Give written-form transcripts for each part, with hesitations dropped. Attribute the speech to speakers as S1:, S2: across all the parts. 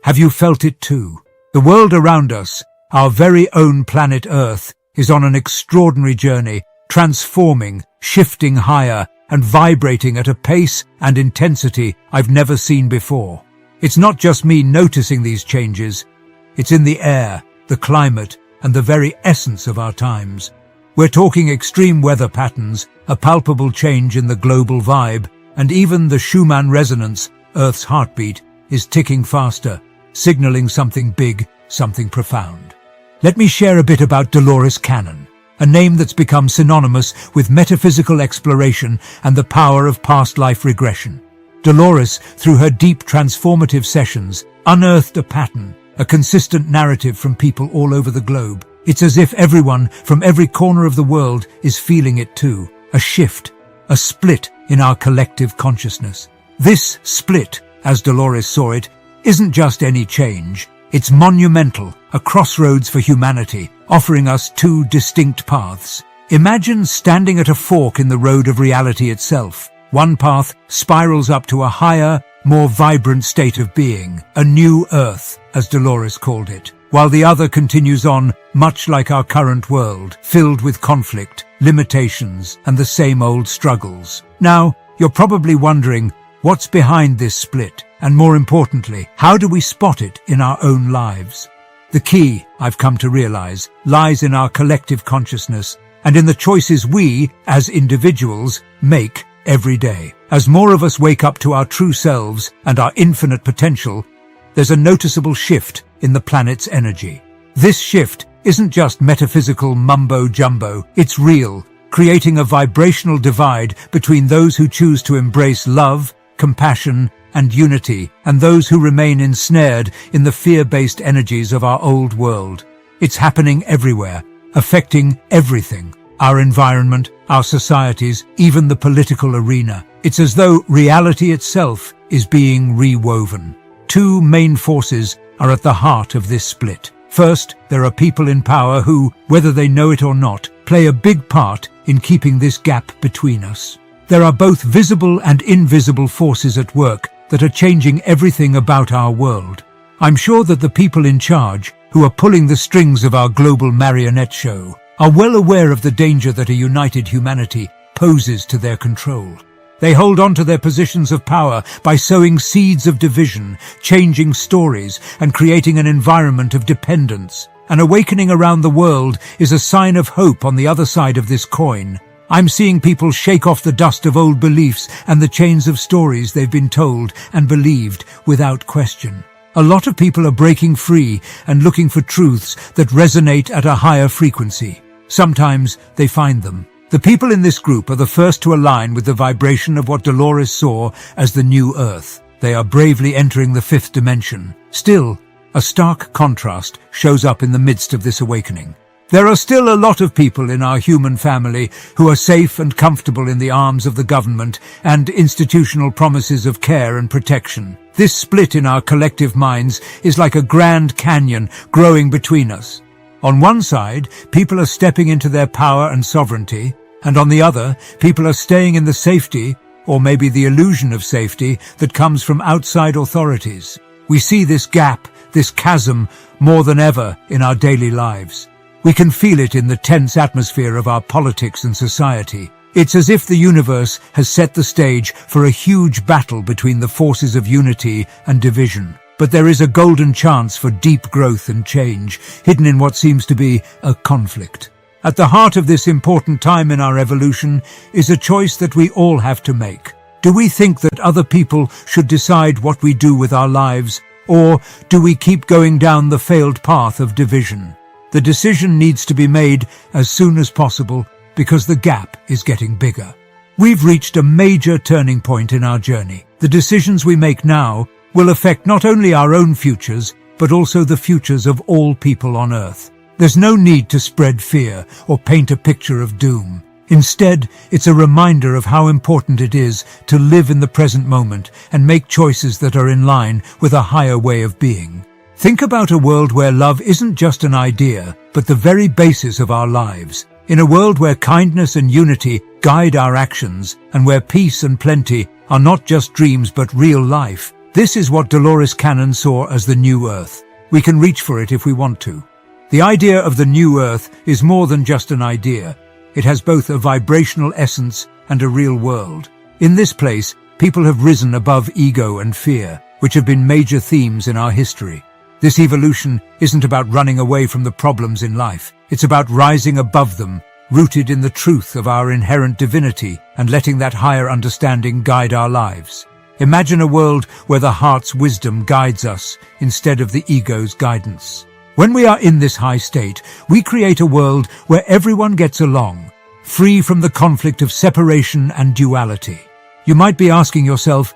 S1: Have you felt it too? The world around us, our very own planet Earth, is on an extraordinary journey, transforming, shifting higher, and vibrating at a pace and intensity I've never seen before. It's not just me noticing these changes. It's in the air, the climate, and the very essence of our times. We're talking extreme weather patterns, a palpable change in the global vibe, and even the Schumann resonance, Earth's heartbeat, is ticking faster, signaling something big, something profound. Let me share a bit about Dolores Cannon, a name that's become synonymous with metaphysical exploration and the power of past life regression. Dolores, through her deep transformative sessions, unearthed a pattern, a consistent narrative from people all over the globe. It's as if everyone from every corner of the world is feeling it too. A shift, a split in our collective consciousness. This split, as Dolores saw it, isn't just any change. It's monumental, a crossroads for humanity, offering us two distinct paths. Imagine standing at a fork in the road of reality itself. One path spirals up to a higher, more vibrant state of being, a new Earth, as Dolores called it, while the other continues on, much like our current world, filled with conflict, limitations, and the same old struggles. Now, you're probably wondering, what's behind this split? And more importantly, how do we spot it in our own lives? The key, I've come to realize, lies in our collective consciousness and in the choices we, as individuals, make every day. As more of us wake up to our true selves and our infinite potential, there's a noticeable shift in the planet's energy. This shift isn't just metaphysical mumbo-jumbo, it's real, creating a vibrational divide between those who choose to embrace love, compassion, and unity, and those who remain ensnared in the fear-based energies of our old world. It's happening everywhere, affecting everything. Our environment, our societies, even the political arena. It's as though reality itself is being rewoven. Two main forces are at the heart of this split. First, there are people in power who, whether they know it or not, play a big part in keeping this gap between us. There are both visible and invisible forces at work that are changing everything about our world. I'm sure that the people in charge, who are pulling the strings of our global marionette show, are well aware of the danger that a united humanity poses to their control. They hold on to their positions of power by sowing seeds of division, changing stories, and creating an environment of dependence. An awakening around the world is a sign of hope on the other side of this coin. I'm seeing people shake off the dust of old beliefs and the chains of stories they've been told and believed without question. A lot of people are breaking free and looking for truths that resonate at a higher frequency. Sometimes they find them. The people in this group are the first to align with the vibration of what Dolores saw as the new Earth. They are bravely entering the fifth dimension. Still, a stark contrast shows up in the midst of this awakening. There are still a lot of people in our human family who are safe and comfortable in the arms of the government and institutional promises of care and protection. This split in our collective minds is like a grand canyon growing between us. On one side, people are stepping into their power and sovereignty, and on the other, people are staying in the safety, or maybe the illusion of safety, that comes from outside authorities. We see this gap, this chasm, more than ever in our daily lives. We can feel it in the tense atmosphere of our politics and society. It's as if the universe has set the stage for a huge battle between the forces of unity and division. But there is a golden chance for deep growth and change, hidden in what seems to be a conflict. At the heart of this important time in our evolution is a choice that we all have to make. Do we think that other people should decide what we do with our lives, or do we keep going down the failed path of division? The decision needs to be made as soon as possible because the gap is getting bigger. We've reached a major turning point in our journey. The decisions we make now will affect not only our own futures, but also the futures of all people on Earth. There's no need to spread fear or paint a picture of doom. Instead, it's a reminder of how important it is to live in the present moment and make choices that are in line with a higher way of being. Think about a world where love isn't just an idea, but the very basis of our lives. In a world where kindness and unity guide our actions, and where peace and plenty are not just dreams but real life, This is what Dolores Cannon saw as the new Earth. We can reach for it if we want to. The idea of the new Earth is more than just an idea. It has both a vibrational essence and a real world. In this place, people have risen above ego and fear, which have been major themes in our history. This evolution isn't about running away from the problems in life. It's about rising above them, rooted in the truth of our inherent divinity and letting that higher understanding guide our lives. Imagine a world where the heart's wisdom guides us instead of the ego's guidance. When we are in this high state, we create a world where everyone gets along, free from the conflict of separation and duality. You might be asking yourself,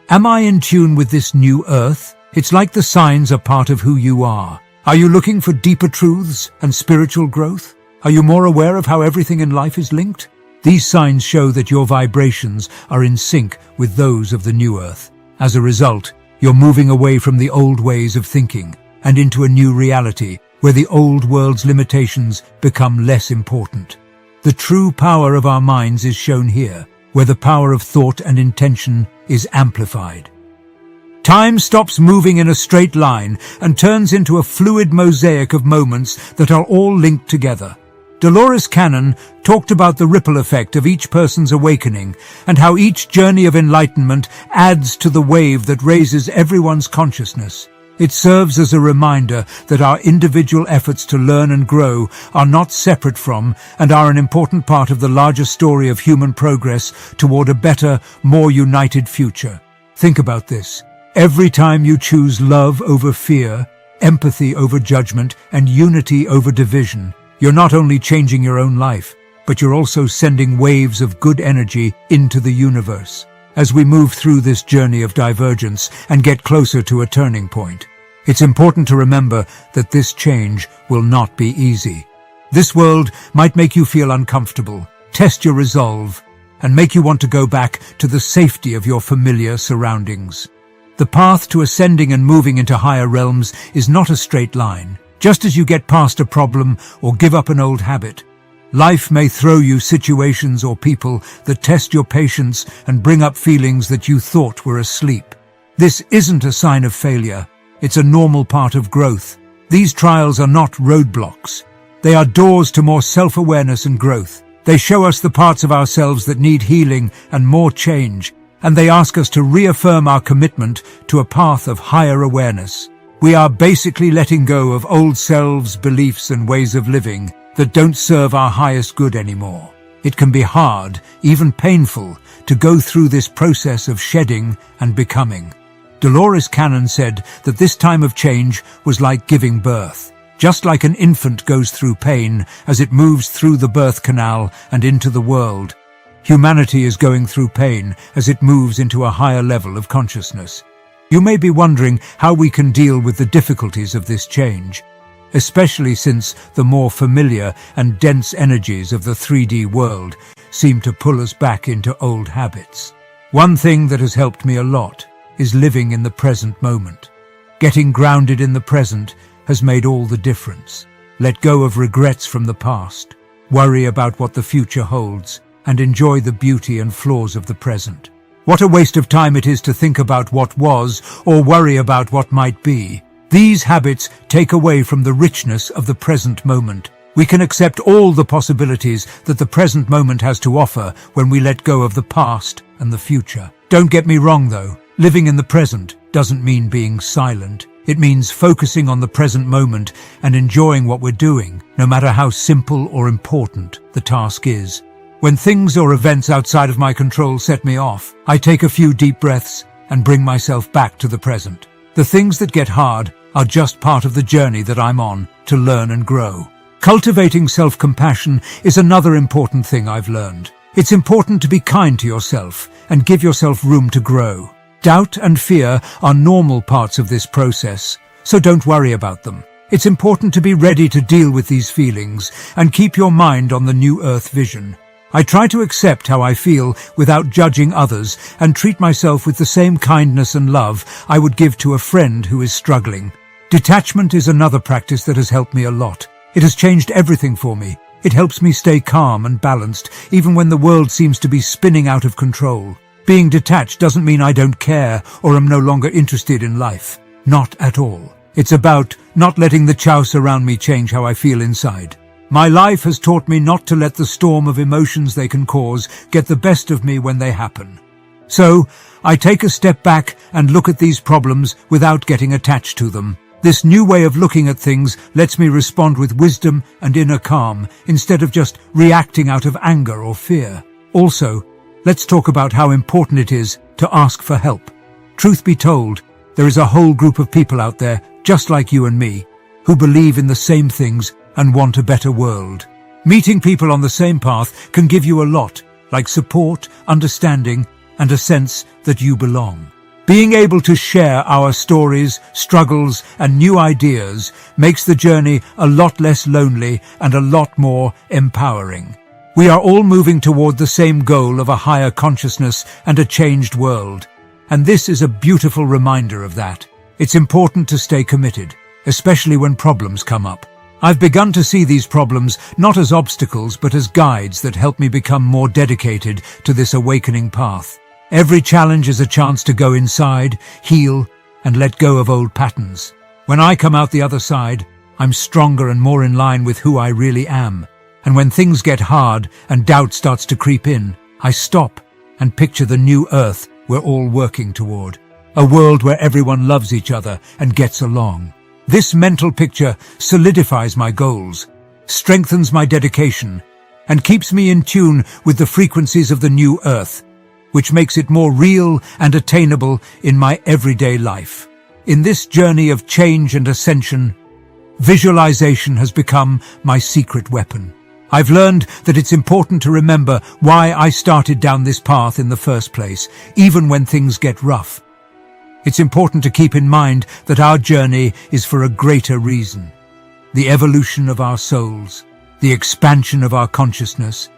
S1: am I in tune with this new Earth? It's like the signs are part of who you are. Are you looking for deeper truths and spiritual growth? Are you more aware of how everything in life is linked? These signs show that your vibrations are in sync with those of the new Earth. As a result, you're moving away from the old ways of thinking and into a new reality where the old world's limitations become less important. The true power of our minds is shown here, where the power of thought and intention is amplified. Time stops moving in a straight line and turns into a fluid mosaic of moments that are all linked together. Dolores Cannon talked about the ripple effect of each person's awakening and how each journey of enlightenment adds to the wave that raises everyone's consciousness. It serves as a reminder that our individual efforts to learn and grow are not separate from and are an important part of the larger story of human progress toward a better, more united future. Think about this. Every time you choose love over fear, empathy over judgment, and unity over division, you're not only changing your own life, but you're also sending waves of good energy into the universe. As we move through this journey of divergence and get closer to a turning point, it's important to remember that this change will not be easy. This world might make you feel uncomfortable, test your resolve, and make you want to go back to the safety of your familiar surroundings. The path to ascending and moving into higher realms is not a straight line. Just as you get past a problem or give up an old habit, life may throw you situations or people that test your patience and bring up feelings that you thought were asleep. This isn't a sign of failure. It's a normal part of growth. These trials are not roadblocks. They are doors to more self-awareness and growth. They show us the parts of ourselves that need healing and more change, and they ask us to reaffirm our commitment to a path of higher awareness. We are basically letting go of old selves, beliefs, and ways of living that don't serve our highest good anymore. It can be hard, even painful, to go through this process of shedding and becoming. Dolores Cannon said that this time of change was like giving birth. Just like an infant goes through pain as it moves through the birth canal and into the world, humanity is going through pain as it moves into a higher level of consciousness. You may be wondering how we can deal with the difficulties of this change, especially since the more familiar and dense energies of the 3D world seem to pull us back into old habits. One thing that has helped me a lot is living in the present moment. Getting grounded in the present has made all the difference. Let go of regrets from the past, worry about what the future holds, and enjoy the beauty and flaws of the present. What a waste of time it is to think about what was or worry about what might be. These habits take away from the richness of the present moment. We can accept all the possibilities that the present moment has to offer when we let go of the past and the future. Don't get me wrong though, living in the present doesn't mean being silent. It means focusing on the present moment and enjoying what we're doing, no matter how simple or important the task is. When things or events outside of my control set me off, I take a few deep breaths and bring myself back to the present. The things that get hard are just part of the journey that I'm on to learn and grow. Cultivating self-compassion is another important thing I've learned. It's important to be kind to yourself and give yourself room to grow. Doubt and fear are normal parts of this process, so don't worry about them. It's important to be ready to deal with these feelings and keep your mind on the new Earth vision. I try to accept how I feel without judging others and treat myself with the same kindness and love I would give to a friend who is struggling. Detachment is another practice that has helped me a lot. It has changed everything for me. It helps me stay calm and balanced even when the world seems to be spinning out of control. Being detached doesn't mean I don't care or am no longer interested in life. Not at all. It's about not letting the chaos around me change how I feel inside. My life has taught me not to let the storm of emotions they can cause get the best of me when they happen. So, I take a step back and look at these problems without getting attached to them. This new way of looking at things lets me respond with wisdom and inner calm instead of just reacting out of anger or fear. Also, let's talk about how important it is to ask for help. Truth be told, there is a whole group of people out there, just like you and me, who believe in the same things and want a better world. Meeting people on the same path can give you a lot, like support, understanding, and a sense that you belong. Being able to share our stories, struggles, and new ideas makes the journey a lot less lonely and a lot more empowering. We are all moving toward the same goal of a higher consciousness and a changed world. And this is a beautiful reminder of that. It's important to stay committed, especially when problems come up. I've begun to see these problems not as obstacles but as guides that help me become more dedicated to this awakening path. Every challenge is a chance to go inside, heal, and let go of old patterns. When I come out the other side, I'm stronger and more in line with who I really am. And when things get hard and doubt starts to creep in, I stop and picture the new earth we're all working toward. A world where everyone loves each other and gets along. This mental picture solidifies my goals, strengthens my dedication, and keeps me in tune with the frequencies of the new earth, which makes it more real and attainable in my everyday life. In this journey of change and ascension, visualization has become my secret weapon. I've learned that it's important to remember why I started down this path in the first place, even when things get rough. It's important to keep in mind that our journey is for a greater reason. The evolution of our souls, the expansion of our consciousness,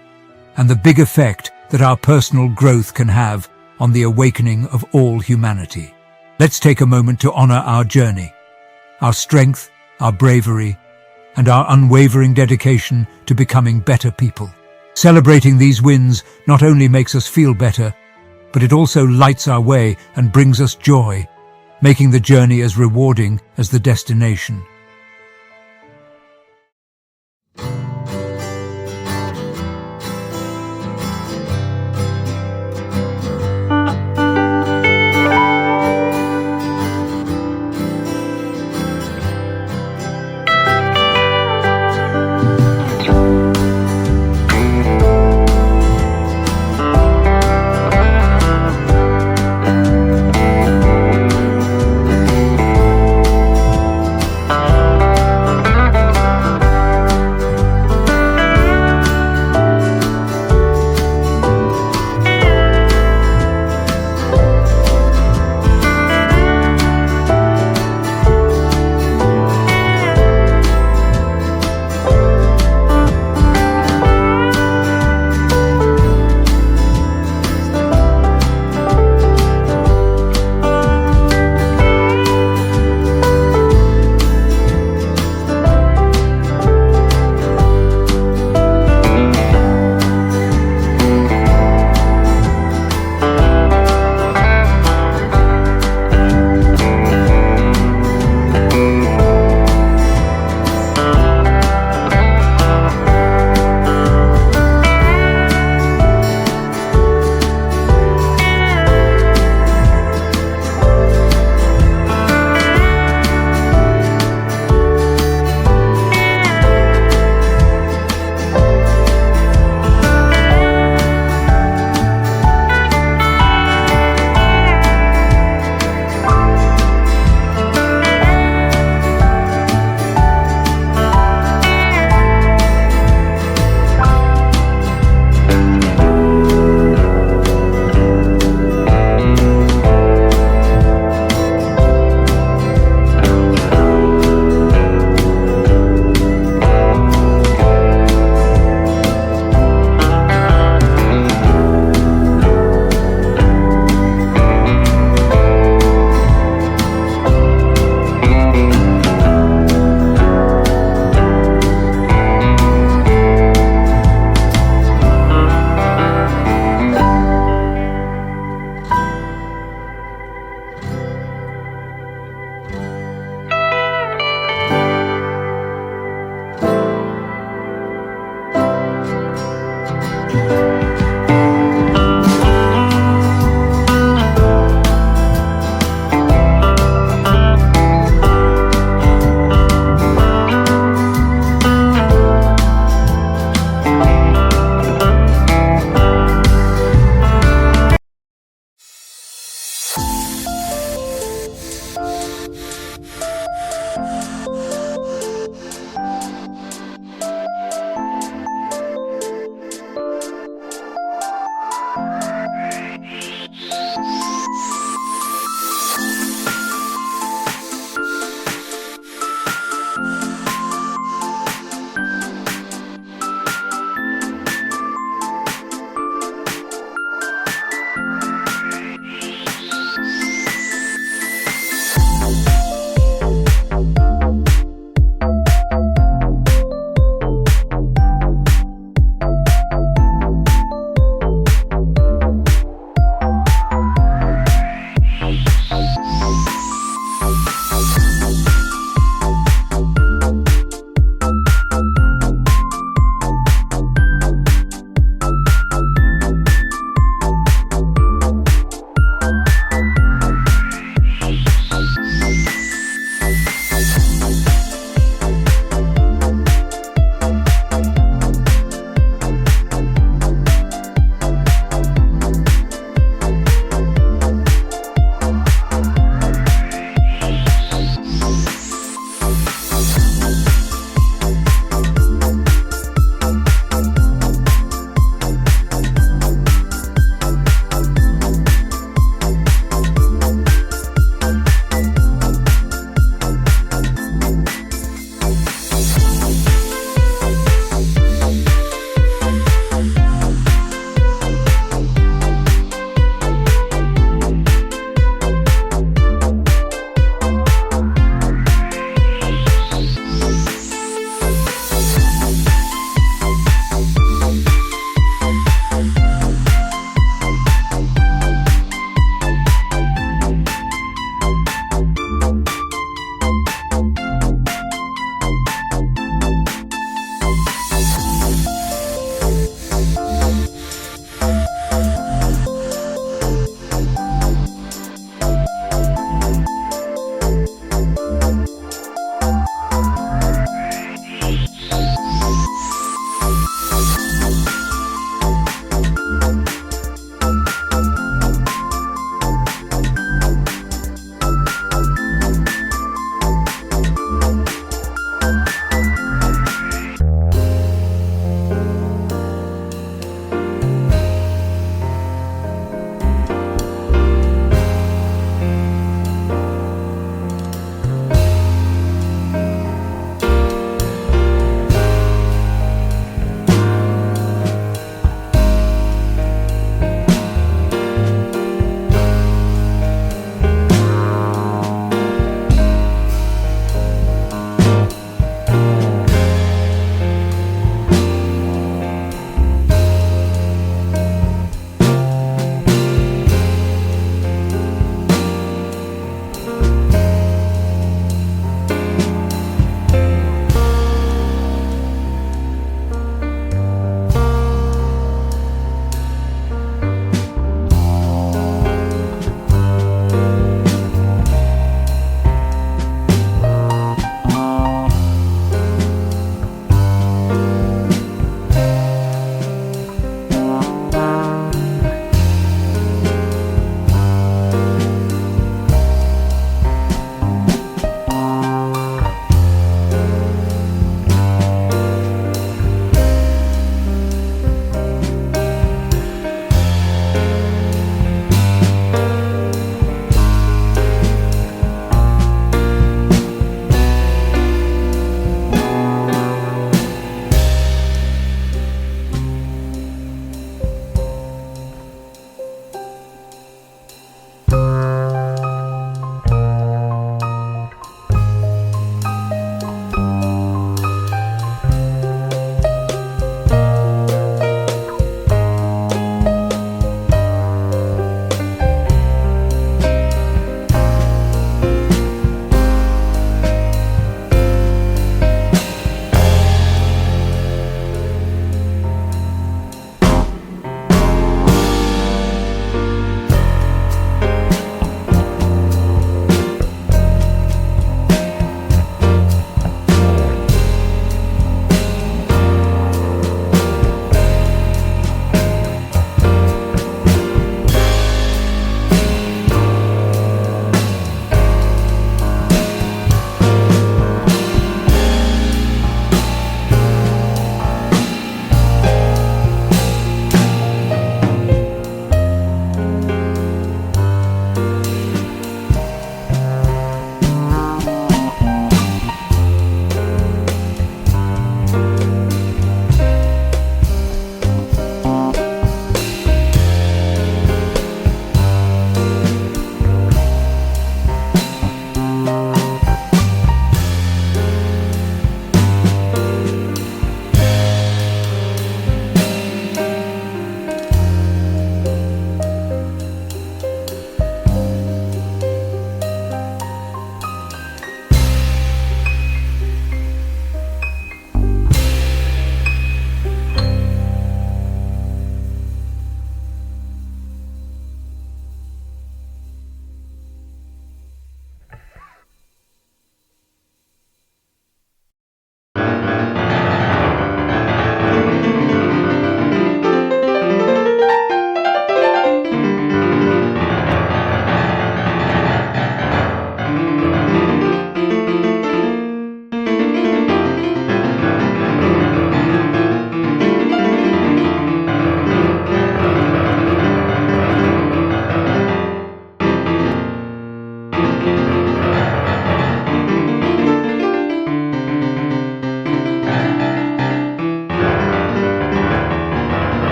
S1: and the big effect that our personal growth can have on the awakening of all humanity. Let's take a moment to honor our journey, our strength, our bravery, and our unwavering dedication to becoming better people. Celebrating these wins not only makes us feel better, but it also lights our way and brings us joy, making the journey as rewarding as the destination.